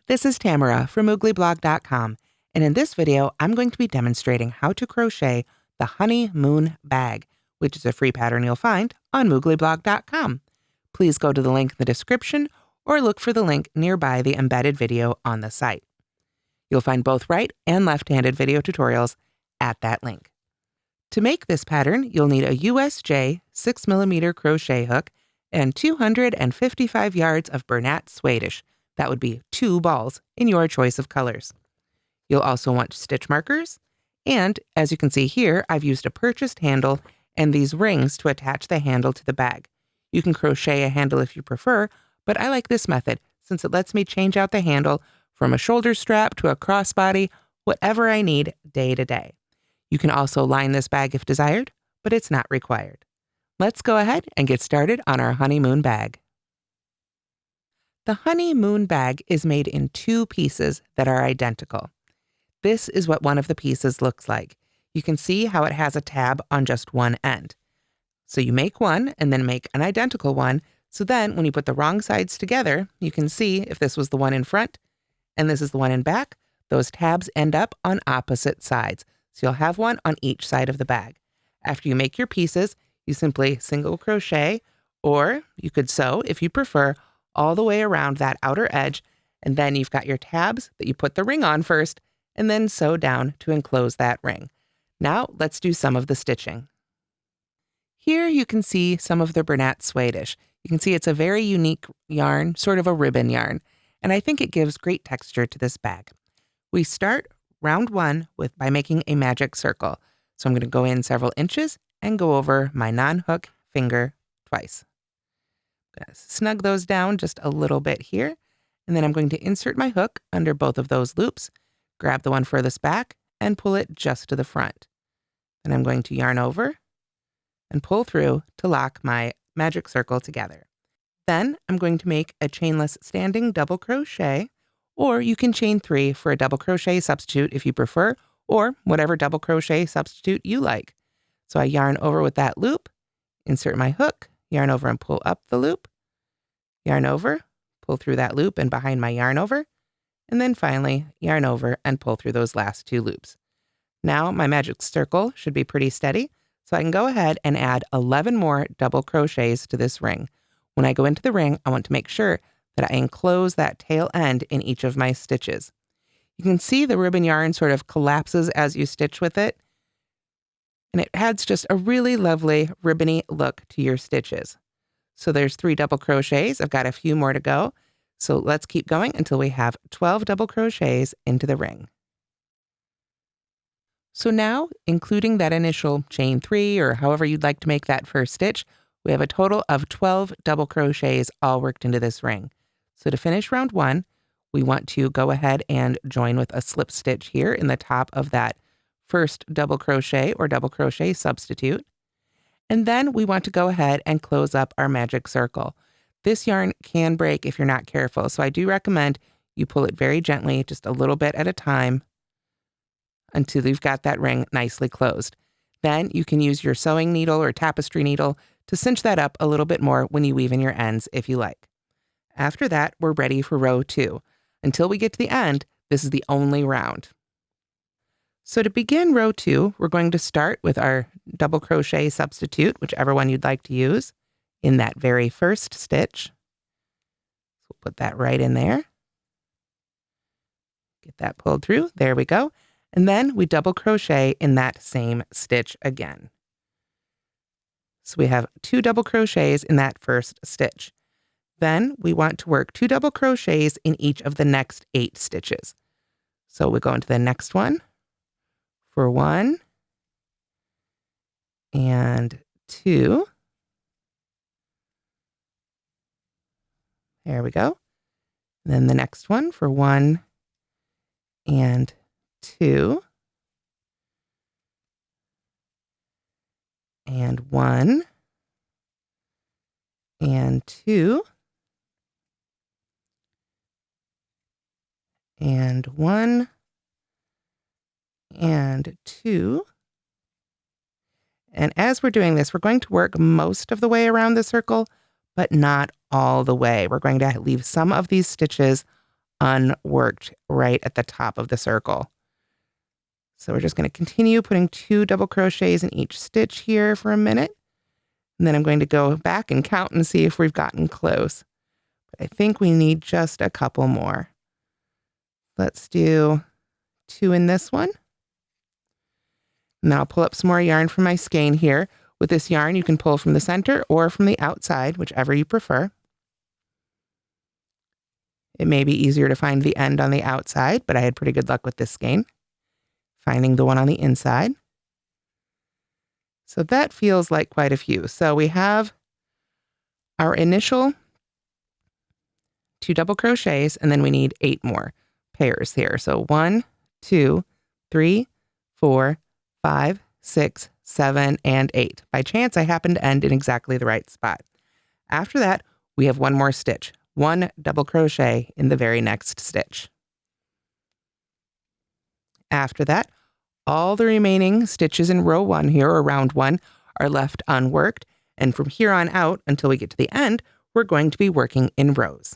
This is Tamara from mooglyblog.com, and in this video, I'm going to be demonstrating how to crochet the Honeymoon bag, which is a free pattern you'll find on mooglyblog.com. Please go to the link in the description or look for the link nearby the embedded video on the site. You'll find both right and left-handed video tutorials at that link. To make this pattern, you'll need a USJ 6mm crochet hook and 255 yards of Bernat Suede-ish. That would be 2 balls in your choice of colors. You'll also want stitch markers, and as you can see here, I've used a purchased handle and these rings to attach the handle to the bag. You can crochet a handle if you prefer, but I like this method since it lets me change out the handle from a shoulder strap to a crossbody, whatever I need day to day. You can also line this bag if desired, but it's not required. Let's go ahead and get started on our honeymoon bag. The honeymoon bag is made in 2 pieces that are identical. This is what one of the pieces looks like. You can see how it has a tab on just one end. So you make one and then make an identical one. So then when you put the wrong sides together, you can see if this was the one in front and this is the one in back, those tabs end up on opposite sides. So you'll have one on each side of the bag. After you make your pieces, you simply single crochet, or you could sew if you prefer, all the way around that outer edge, and then you've got your tabs that you put the ring on first, and then sew down to enclose that ring. Now let's do some of the stitching. Here you can see some of the Bernat Suede-ish. You can see it's a very unique yarn, sort of a ribbon yarn, and I think it gives great texture to this bag. We start round 1 by making a magic circle. So I'm going to go in several inches and go over my non-hook finger twice. I'm going to snug those down just a little bit here, and then I'm going to insert my hook under both of those loops, grab the one furthest back, and pull it just to the front. Then I'm going to yarn over and pull through to lock my magic circle together. Then I'm going to make a chainless standing double crochet, or you can chain 3 for a double crochet substitute if you prefer, or whatever double crochet substitute you like. So I yarn over with that loop, insert my hook, yarn over and pull up the loop, yarn over, pull through that loop and behind my yarn over, and then finally yarn over and pull through those last 2 loops. Now my magic circle should be pretty steady, so I can go ahead and add 11 more double crochets to this ring. When I go into the ring, I want to make sure that I enclose that tail end in each of my stitches. You can see the ribbon yarn sort of collapses as you stitch with it, and it adds just a really lovely ribbony look to your stitches. So there's 3 double crochets. I've got a few more to go. So let's keep going until we have 12 double crochets into the ring. So now, including that initial chain 3 or however you'd like to make that first stitch, we have a total of 12 double crochets all worked into this ring. So to finish round 1, we want to go ahead and join with a slip stitch here in the top of that first double crochet or double crochet substitute. And then we want to go ahead and close up our magic circle. This yarn can break if you're not careful, so I do recommend you pull it very gently, just a little bit at a time, until you've got that ring nicely closed. Then you can use your sewing needle or tapestry needle to cinch that up a little bit more when you weave in your ends if you like. After that, we're ready for row 2. Until we get to the end, this is the only round. So to begin row 2, we're going to start with our double crochet substitute, whichever one you'd like to use, in that very first stitch. So we'll put that right in there. Get that pulled through. There we go. And then we double crochet in that same stitch again. So we have 2 double crochets in that first stitch. Then we want to work 2 double crochets in each of the next 8 stitches. So we go into the next one for 1 and 2. There we go. And then the next one for 1 and 2. And 1 and 2. And 1 and 2. And as we're doing this, we're going to work most of the way around the circle, but not all the way. We're going to leave some of these stitches unworked right at the top of the circle. So we're just going to continue putting 2 double crochets in each stitch here for a minute. And then I'm going to go back and count and see if we've gotten close. But I think we need just a couple more. Let's do 2 in this one. Now I'll pull up some more yarn from my skein here. With this yarn, you can pull from the center or from the outside, whichever you prefer. It may be easier to find the end on the outside, but I had pretty good luck with this skein, finding the one on the inside. So that feels like quite a few. So we have our initial 2 double crochets, and then we need 8 more pairs here. So 1, 2, 3, 4, 5, 6, 7, and 8. By chance, I happen to end in exactly the right spot. After that, we have 1 more stitch, 1 double crochet in the very next stitch. After that, all the remaining stitches in row 1 here, or round 1, are left unworked, and from here on out until we get to the end, we're going to be working in rows.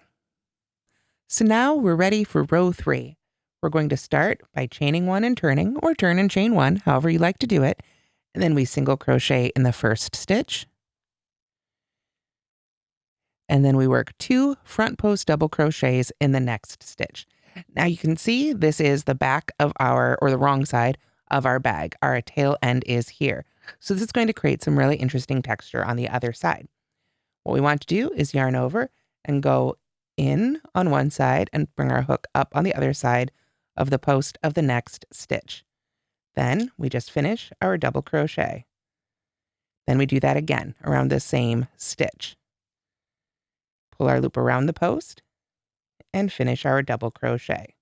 So now we're ready for row 3. We're going to start by chaining 1 and turning, or turn and chain 1, however you like to do it, and then we single crochet in the first stitch. And then we work 2 front post double crochets in the next stitch. Now you can see this is the back of or the wrong side of our bag. Our tail end is here. So this is going to create some really interesting texture on the other side. What we want to do is yarn over and go in on one side and bring our hook up on the other side of the post of the next stitch. Then we just finish our double crochet. Then we do that again around the same stitch. Pull our loop around the post and finish our double crochet.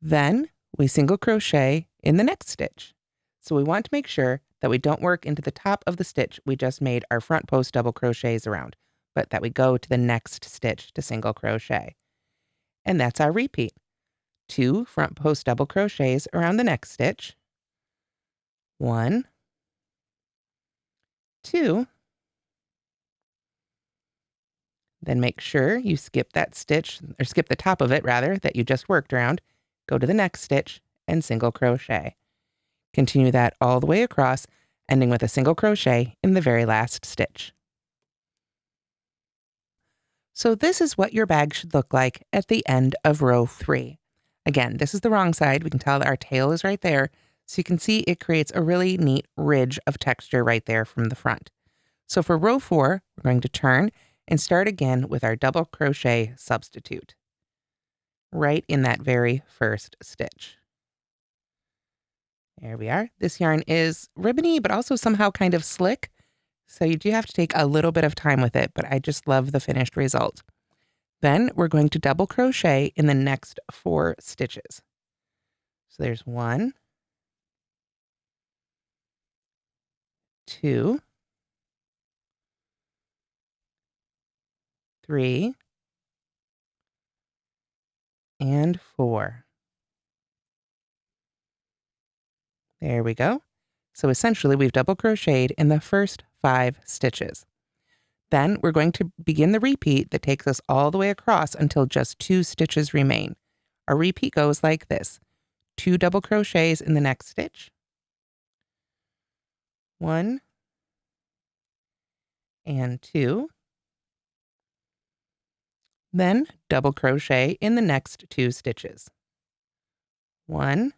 Then we single crochet in the next stitch. So we want to make sure that we don't work into the top of the stitch we just made our front post double crochets around, but that we go to the next stitch to single crochet. And that's our repeat. 2 front post double crochets around the next stitch. 1, 2. Then make sure you skip that stitch, or skip the top of it rather, that you just worked around. Go to the next stitch and single crochet. Continue that all the way across, ending with a single crochet in the very last stitch. So this is what your bag should look like at the end of row 3. Again, this is the wrong side. We can tell that our tail is right there. So you can see it creates a really neat ridge of texture right there from the front. So for row 4, we're going to turn and start again with our double crochet substitute right in that very first stitch. There we are. This yarn is ribbony, but also somehow kind of slick. So you do have to take a little bit of time with it, but I just love the finished result. Then we're going to double crochet in the next 4 stitches. So there's 1, 2, 3, and 4. There we go. So essentially we've double crocheted in the first 5 stitches. Then we're going to begin the repeat that takes us all the way across until just 2 stitches remain. Our repeat goes like this. 2 double crochets in the next stitch. 1 and 2. Then double crochet in the next 2 stitches. 1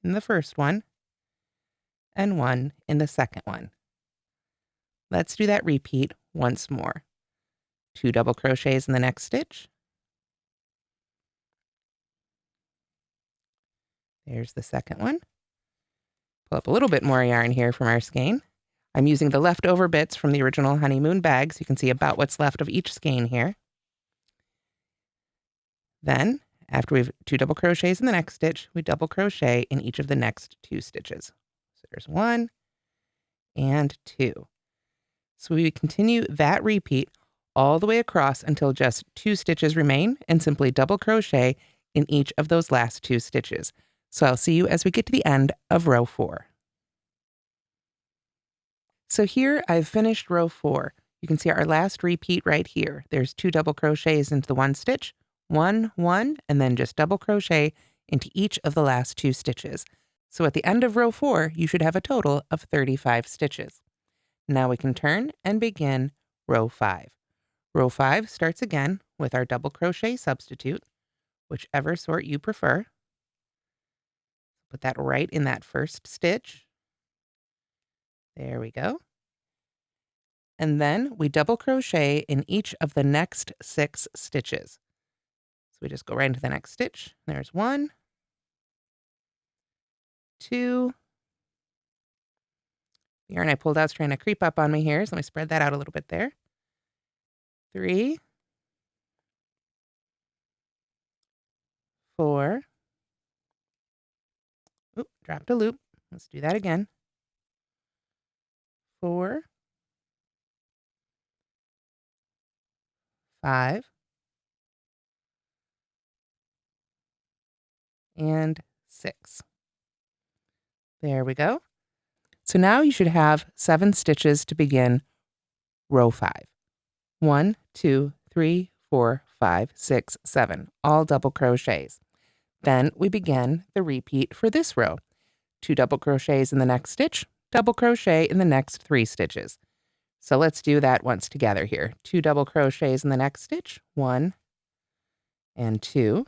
in the first one and 1 in the second one. Let's do that repeat once more. 2 double crochets in the next stitch. There's the second one. Pull up a little bit more yarn here from our skein. I'm using the leftover bits from the original honeymoon bag, so you can see about what's left of each skein here. Then, after we've 2 double crochets in the next stitch, we double crochet in each of the next 2 stitches. So there's 1 and 2. So we continue that repeat all the way across until just 2 stitches remain, and simply double crochet in each of those last 2 stitches. So I'll see you as we get to the end of row 4. So here I've finished row 4. You can see our last repeat right here. There's 2 double crochets into the 1 stitch, 1, 1, and then just double crochet into each of the last 2 stitches. So at the end of row 4, you should have a total of 35 stitches. Now we can turn and begin row 5. Row 5 starts again with our double crochet substitute, whichever sort you prefer. Put that right in that first stitch. There we go. And then we double crochet in each of the next 6 stitches. So we just go right into the next stitch. There's 1, 2. The yarn I pulled out is trying to creep up on me here, so let me spread that out a little bit there. 3, 4. Oop, dropped a loop. Let's do that again. 4, 5, and 6. There we go. So now you should have 7 stitches to begin row 5. 1, 2, 3, 4, 5, 6, 7, all double crochets. Then we begin the repeat for this row. 2 double crochets in the next stitch, double crochet in the next 3 stitches. So let's do that once together here. 2 double crochets in the next stitch, 1 and 2,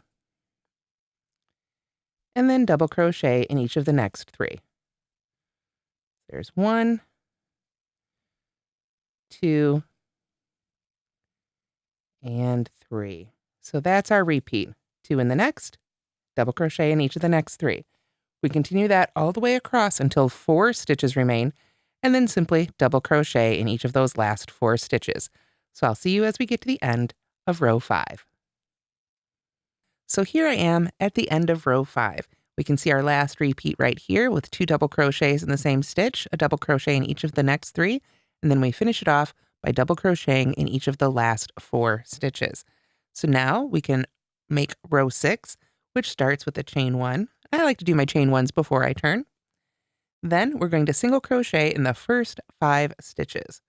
and then double crochet in each of the next 3. There's 1, 2, and 3. So that's our repeat. 2 in the next, double crochet in each of the next 3. We continue that all the way across until 4 stitches remain, and then simply double crochet in each of those last 4 stitches. So I'll see you as we get to the end of row 5. So here I am at the end of row 5. We can see our last repeat right here with 2 double crochets in the same stitch, a double crochet in each of the next 3, and then we finish it off by double crocheting in each of the last 4 stitches. So now we can make row 6, which starts with a chain 1. I like to do my chain 1s before I turn. Then we're going to single crochet in the first 5 stitches.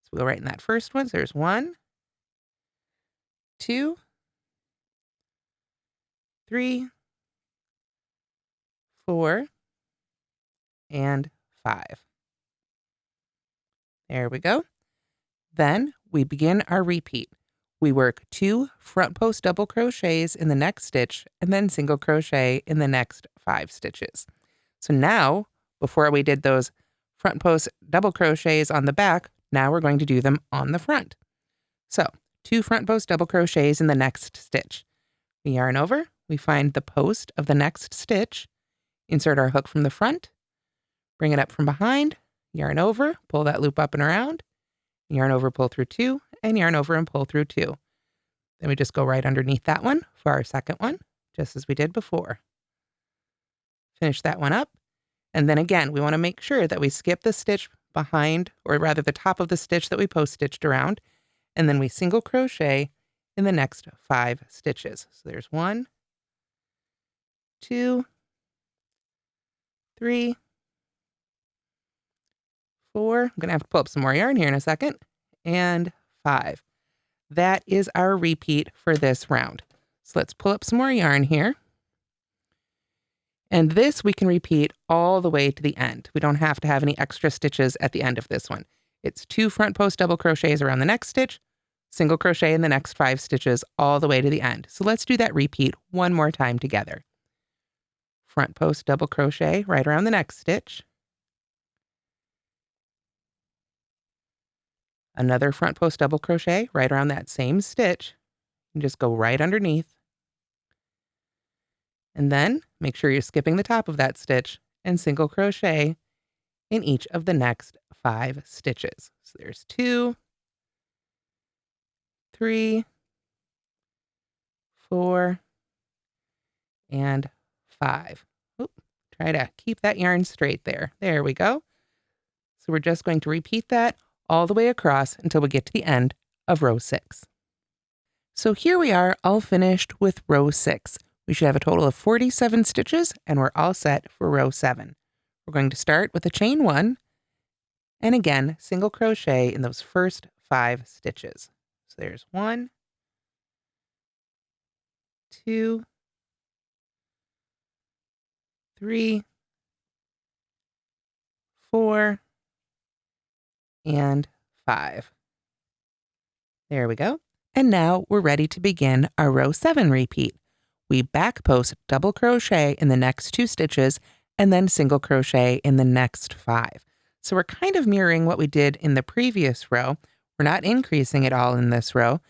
So we'll go right in that first one. So there's 1, 2, 3, 4, and 5. There we go. Then we begin our repeat. We work 2 front post double crochets in the next stitch and then single crochet in the next 5 stitches. So now, before we did those front post double crochets on the back, now we're going to do them on the front. So 2 front post double crochets in the next stitch. We yarn over, we find the post of the next stitch, insert our hook from the front, bring it up from behind, yarn over, pull that loop up and around, yarn over, pull through 2, and yarn over and pull through 2. Then we just go right underneath that one for our second one, just as we did before. Finish that one up. And then again, we want to make sure that we skip the stitch behind, or rather the top of the stitch that we post stitched around, and then we single crochet in the next 5 stitches. So there's 1, 2, 3, 4. I'm going to have to pull up some more yarn here in a second. And 5. That is our repeat for this round. So let's pull up some more yarn here. And this we can repeat all the way to the end. We don't have to have any extra stitches at the end of this one. It's 2 front post double crochets around the next stitch, single crochet in the next 5 stitches all the way to the end. So let's do that repeat one more time together. Front post double crochet right around the next stitch. Another front post double crochet right around that same stitch. And just go right underneath. And then make sure you're skipping the top of that stitch and single crochet in each of the next 5 stitches. So there's 2, 3, 4, and 5. Oop, try to keep that yarn straight there. There we go. So we're just going to repeat that all the way across until we get to the end of row 6. So here we are, all finished with row 6. We should have a total of 47 stitches, and we're all set for row 7. We're going to start with a chain 1, and again, single crochet in those first 5 stitches. So there's 1, 2, 3, 4, and 5. There we go. And now we're ready to begin our row 7 repeat. We back post double crochet in the next 2 stitches and then single crochet in the next 5. So we're kind of mirroring what we did in the previous row. We're not increasing at all in this row.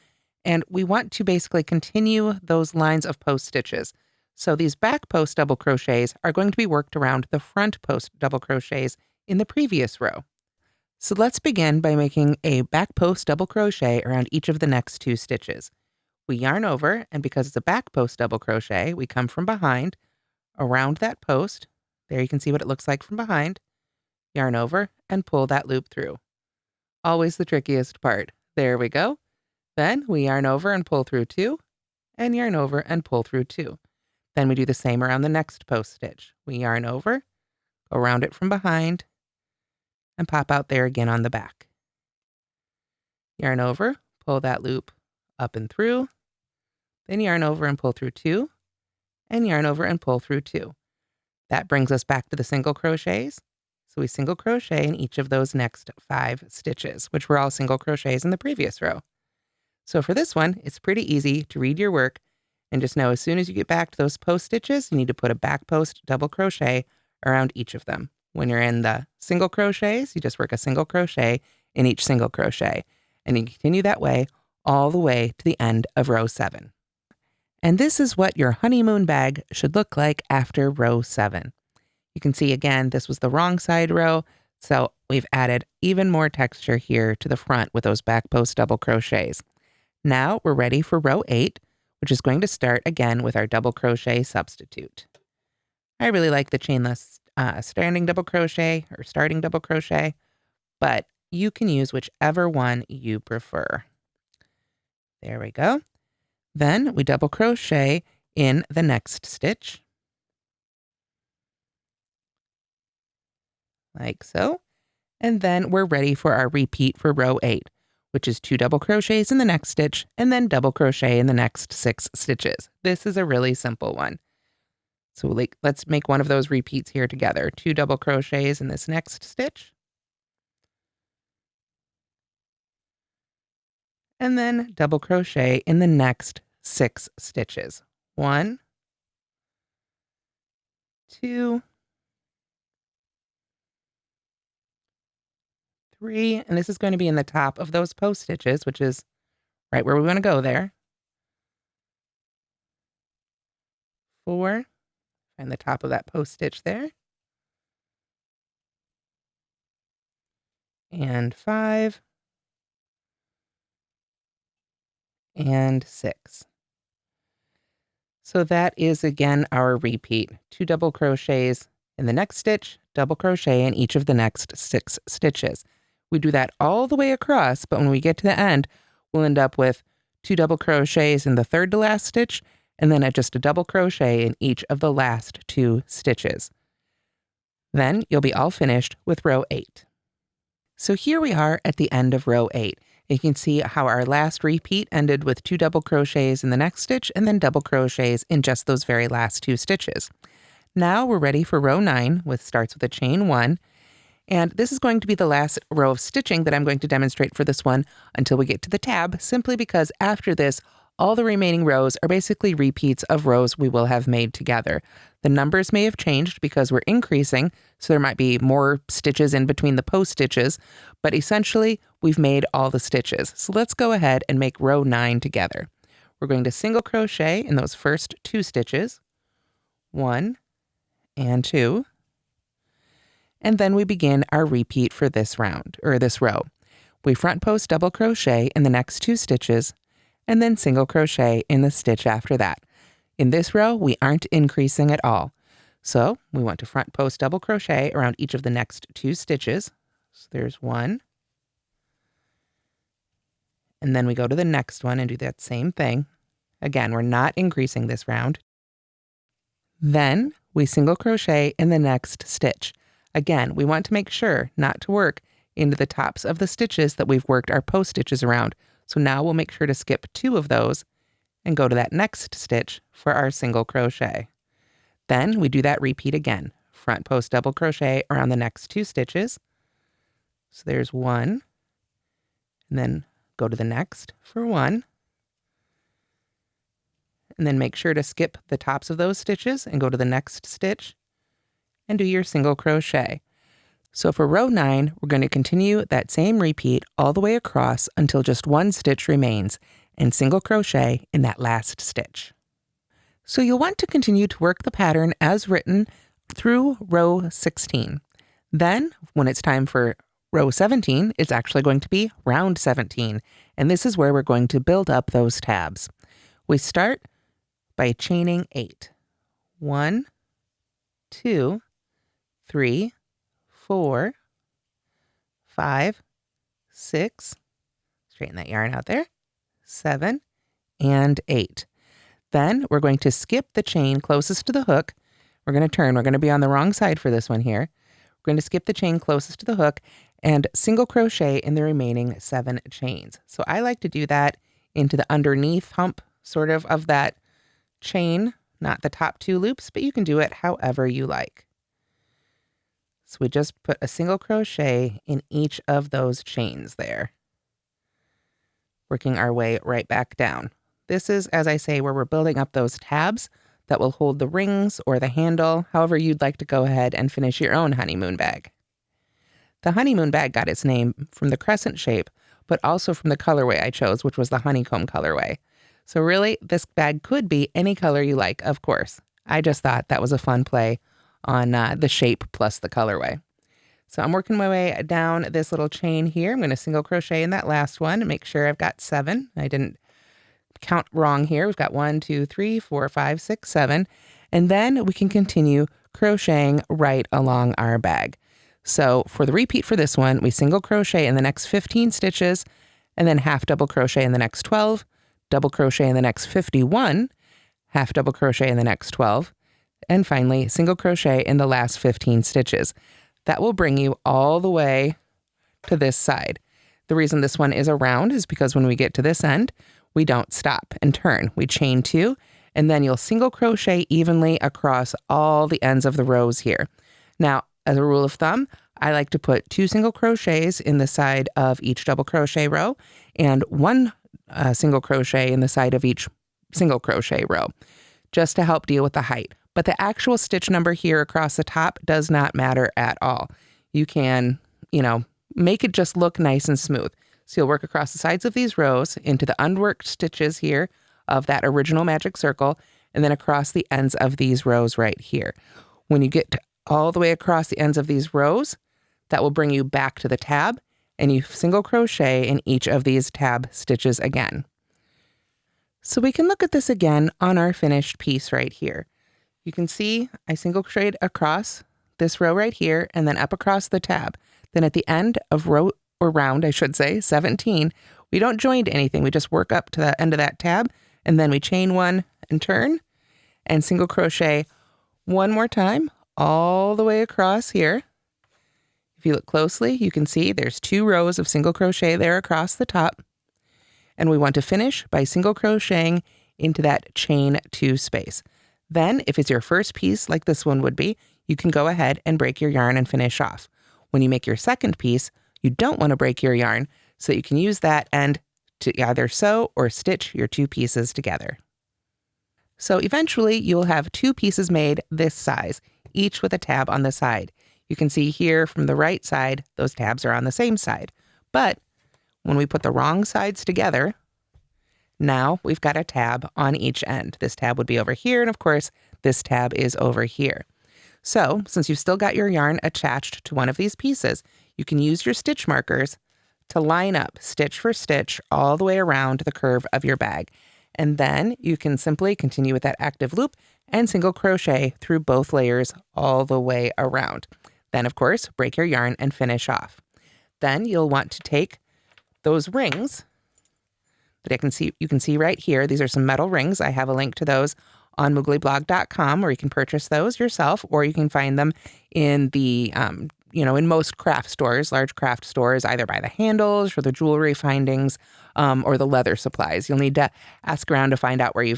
And we want to basically continue those lines of post stitches. So these back post double crochets are going to be worked around the front post double crochets in the previous row. So let's begin by making a back post double crochet around each of the next 2 stitches. We yarn over, and because it's a back post double crochet, we come from behind around that post. There you can see what it looks like from behind. Yarn over and pull that loop through. Always the trickiest part. There we go. Then we yarn over and pull through 2, and yarn over and pull through 2. Then we do the same around the next post stitch. We yarn over, go around it from behind, and pop out there again on the back. Yarn over, pull that loop up and through, then yarn over and pull through 2, and yarn over and pull through 2. That brings us back to the single crochets. So we single crochet in each of those next 5 stitches, which were all single crochets in the previous row. So for this one, it's pretty easy to read your work and just know as soon as you get back to those post stitches, you need to put a back post double crochet around each of them. When you're in the single crochets, you just work a single crochet in each single crochet, and you continue that way all the way to the end of row 7. And this is what your honeymoon bag should look like after row 7. You can see again, this was the wrong side row, so we've added even more texture here to the front with those back post double crochets. Now we're ready for row 8, which is going to start again with our double crochet substitute. I really like the chainless standing double crochet or starting double crochet, but you can use whichever one you prefer. There we go. Then we double crochet in the next stitch, like so. And then we're ready for our repeat for row 8, which is 2 double crochets in the next stitch and then double crochet in the next 6 stitches. This is a really simple one. So let's make one of those repeats here together. 2 double crochets in this next stitch. And then double crochet in the next 6 stitches. 1, 2, 3, and this is going to be in the top of those post stitches, which is right where we want to go there. 4, and the top of that post stitch there. And 5, and 6. So that is again our repeat. 2 double crochets in the next stitch, double crochet in each of the next 6 stitches. We do that all the way across, but when we get to the end, we'll end up with 2 double crochets in the third to last stitch, and then just a double crochet in each of the last 2 stitches. Then you'll be all finished with row 8. So here we are at the end of row 8. You can see how our last repeat ended with 2 double crochets in the next stitch and then double crochets in just those very last 2 stitches. Now we're ready for row 9, which starts with a chain 1. And this is going to be the last row of stitching that I'm going to demonstrate for this one until we get to the tab, simply because after this, all the remaining rows are basically repeats of rows we will have made together. The numbers may have changed because we're increasing, so there might be more stitches in between the post stitches, but essentially we've made all the stitches. So let's go ahead and make row 9 together. We're going to single crochet in those first 2 stitches, 1 and 2, and then we begin our repeat for this round, or this row. We front post double crochet in the next 2 stitches, and then single crochet in the stitch after that. In this row, we aren't increasing at all. So we want to front post double crochet around each of the next 2 stitches. So there's 1. And then we go to the next one and do that same thing. Again, we're not increasing this round. Then we single crochet in the next stitch. Again, we want to make sure not to work into the tops of the stitches that we've worked our post stitches around. So now we'll make sure to skip 2 of those and go to that next stitch for our single crochet. Then we do that repeat again. Front post double crochet around the next 2 stitches. So there's 1, and then go to the next for 1. And then make sure to skip the tops of those stitches and go to the next stitch and do your single crochet. So for row 9, we're going to continue that same repeat all the way across until just 1 stitch remains, and single crochet in that last stitch. So you'll want to continue to work the pattern as written through row 16. Then, when it's time for row 17, it's actually going to be round 17, and this is where we're going to build up those tabs. We start by chaining 8. 1, 2, 3, 4, 5, 6, straighten that yarn out there, 7, and 8. Then we're going to skip the chain closest to the hook. We're going to turn. We're going to be on the wrong side for this one here. We're going to skip the chain closest to the hook and single crochet in the remaining 7 chains. So I like to do that into the underneath hump sort of that chain, not the top 2 loops, but you can do it however you like. So we just put a single crochet in each of those chains there, working our way right back down. This is, as I say, where we're building up those tabs that will hold the rings or the handle, however you'd like to go ahead and finish your own honeymoon bag. The honeymoon bag got its name from the crescent shape, but also from the colorway I chose, which was the Honeycomb colorway. So really, this bag could be any color you like, of course. I just thought that was a fun play on the shape plus the colorway. So I'm working my way down this little chain here. I'm going to single crochet in that last one and make sure I've got 7. I didn't count wrong here. We've got 1, 2, 3, 4, 5, 6, 7. And then we can continue crocheting right along our bag. So for the repeat for this one, we single crochet in the next 15 stitches and then half double crochet in the next 12, double crochet in the next 51, half double crochet in the next 12, and finally single crochet in the last 15 stitches. That will bring you all the way to this side. The reason this one is a round is because when we get to this end, we don't stop and turn. We chain 2, and then you'll single crochet evenly across all the ends of the rows here. Now, as a rule of thumb, I like to put 2 single crochets in the side of each double crochet row and 1 single crochet in the side of each single crochet row, just to help deal with the height. But the actual stitch number here across the top does not matter at all. You can, make it just look nice and smooth. So you'll work across the sides of these rows into the unworked stitches here of that original magic circle, and then across the ends of these rows right here. When you get all the way across the ends of these rows, that will bring you back to the tab, and you single crochet in each of these tab stitches again. So we can look at this again on our finished piece right here. You can see I single crocheted across this row right here and then up across the tab. Then at the end of row, or round, I should say, 17, we don't join to anything. We just work up to the end of that tab, and then we chain 1 and turn and single crochet 1 more time all the way across here. If you look closely, you can see there's 2 rows of single crochet there across the top. And we want to finish by single crocheting into that chain 2 space. Then, if it's your first piece like this one would be, you can go ahead and break your yarn and finish off. When you make your second piece, you don't want to break your yarn, so you can use that end to either sew or stitch your 2 pieces together. So eventually you'll have 2 pieces made this size, each with a tab on the side. You can see here from the right side, those tabs are on the same side. But when we put the wrong sides together, now we've got a tab on each end. This tab would be over here, and of course, this tab is over here. So, since you've still got your yarn attached to one of these pieces, you can use your stitch markers to line up stitch for stitch all the way around the curve of your bag. And then you can simply continue with that active loop and single crochet through both layers all the way around. Then, of course, break your yarn and finish off. Then you'll want to take those rings that you can see right here. These are some metal rings. I have a link to those on mooglyblog.com, where you can purchase those yourself, or you can find them in the in most craft stores, large craft stores, either by the handles or the jewelry findings or the leather supplies. You'll need to ask around to find out where you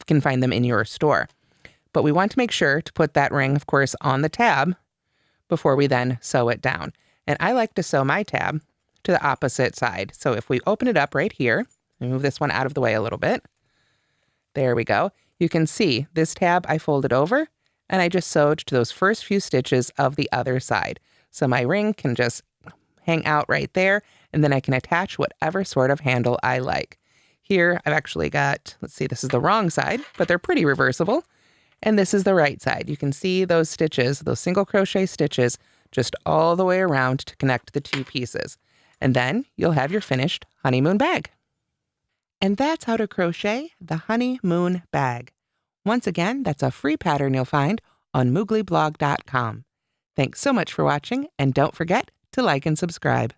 can find them in your store. But we want to make sure to put that ring, of course, on the tab before we then sew it down. And I like to sew my tab to the opposite side. So if we open it up right here, and move this one out of the way a little bit, there we go. You can see this tab I folded over, and I just sewed to those first few stitches of the other side. So my ring can just hang out right there, and then I can attach whatever sort of handle I like. Here I've actually got, let's see, this is the wrong side, but they're pretty reversible. And this is the right side. You can see those stitches, those single crochet stitches, just all the way around to connect the two pieces. And then you'll have your finished honeymoon bag. And that's how to crochet the honeymoon bag. Once again, that's a free pattern you'll find on mooglyblog.com. Thanks so much for watching, and don't forget to like and subscribe.